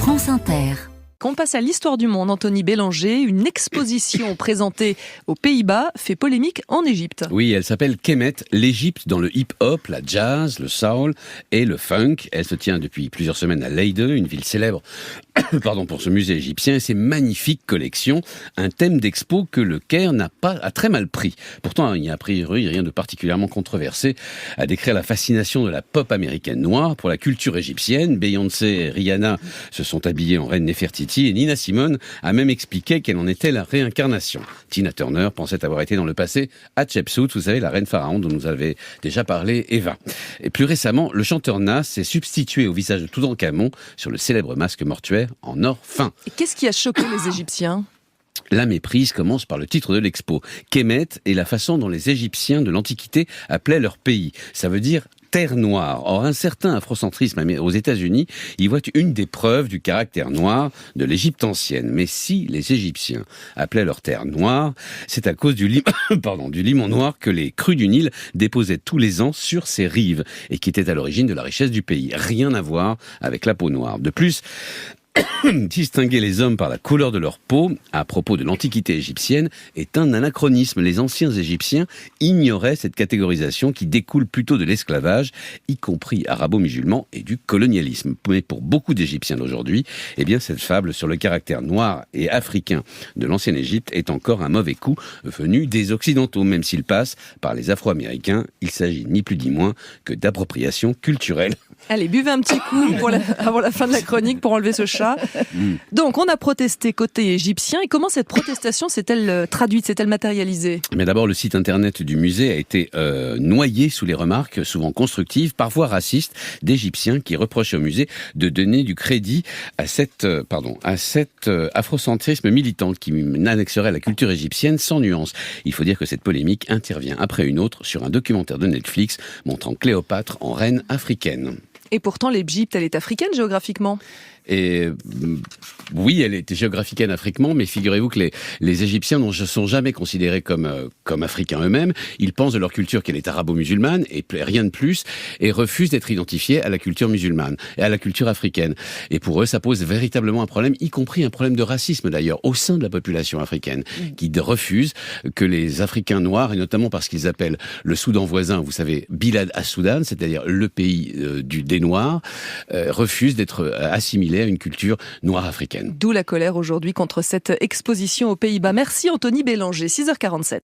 France Inter. On passe à l'histoire du monde, Anthony Bélanger. Une exposition présentée aux Pays-Bas fait polémique en Égypte. Oui, elle s'appelle Kemet, l'Égypte dans le hip-hop, la jazz, le soul et le funk. Elle se tient depuis plusieurs semaines à Leiden, une ville célèbre pour ce musée égyptien et ses magnifiques collections. Un thème d'expo que le Caire a très mal pris. Pourtant, il n'y a a priori rien de particulièrement controversé à décrire la fascination de la pop américaine noire pour la culture égyptienne. Beyoncé et Rihanna se sont habillées en reine Néfertiti et Nina Simone a même expliqué qu'elle en était la réincarnation. Tina Turner pensait avoir été dans le passé Hatshepsut, vous savez, la reine pharaon dont nous avait déjà parlé Eva. Et plus récemment, le chanteur Nas s'est substitué au visage de Toutankhamon sur le célèbre masque mortuaire en or fin. Et qu'est-ce qui a choqué les Égyptiens ? La méprise commence par le titre de l'expo. Kemet est la façon dont les Égyptiens de l'Antiquité appelaient leur pays. Ça veut dire terre noire. Or, un certain afrocentrisme aux États-Unis y voit une des preuves du caractère noir de l'Égypte ancienne. Mais si les Égyptiens appelaient leur terre noire, c'est à cause du limon noir que les crues du Nil déposaient tous les ans sur ses rives et qui était à l'origine de la richesse du pays. Rien à voir avec la peau noire. De plus, distinguer les hommes par la couleur de leur peau, à propos de l'Antiquité égyptienne, est un anachronisme. Les anciens Égyptiens ignoraient cette catégorisation qui découle plutôt de l'esclavage, y compris arabo-musulman, et du colonialisme. Mais pour beaucoup d'Égyptiens d'aujourd'hui, cette fable sur le caractère noir et africain de l'ancienne Égypte est encore un mauvais coup venu des Occidentaux. Même s'il passe par les Afro-Américains, il s'agit ni plus ni moins que d'appropriation culturelle. Allez, buvez un petit coup avant la fin de la chronique pour enlever ce chat. Donc, on a protesté côté égyptien. Et comment cette protestation s'est-elle traduite, s'est-elle matérialisée ? Mais d'abord, le site internet du musée a été noyé sous les remarques, souvent constructives, parfois racistes, d'Égyptiens qui reprochaient au musée de donner du crédit à cet afrocentrisme militant qui annexerait la culture égyptienne sans nuance. Il faut dire que cette polémique intervient après une autre sur un documentaire de Netflix montrant Cléopâtre en reine africaine. Et pourtant, l'Égypte, elle est africaine géographiquement ? Et oui, elle était géographiquement africaine, mais figurez-vous que les Égyptiens ne sont jamais considérés comme africains eux-mêmes. Ils pensent de leur culture qu'elle est arabo-musulmane et rien de plus, et refusent d'être identifiés à la culture musulmane et à la culture africaine. Et pour eux, ça pose véritablement un problème, y compris un problème de racisme d'ailleurs, au sein de la population africaine, qui refuse que les Africains noirs, et notamment parce qu'ils appellent le Soudan voisin, vous savez, Bilad as-Soudan, c'est-à-dire le pays des Noirs, refusent d'être assimilés à une culture noire africaine. D'où la colère aujourd'hui contre cette exposition aux Pays-Bas. Merci Anthony Bélanger, 6h47.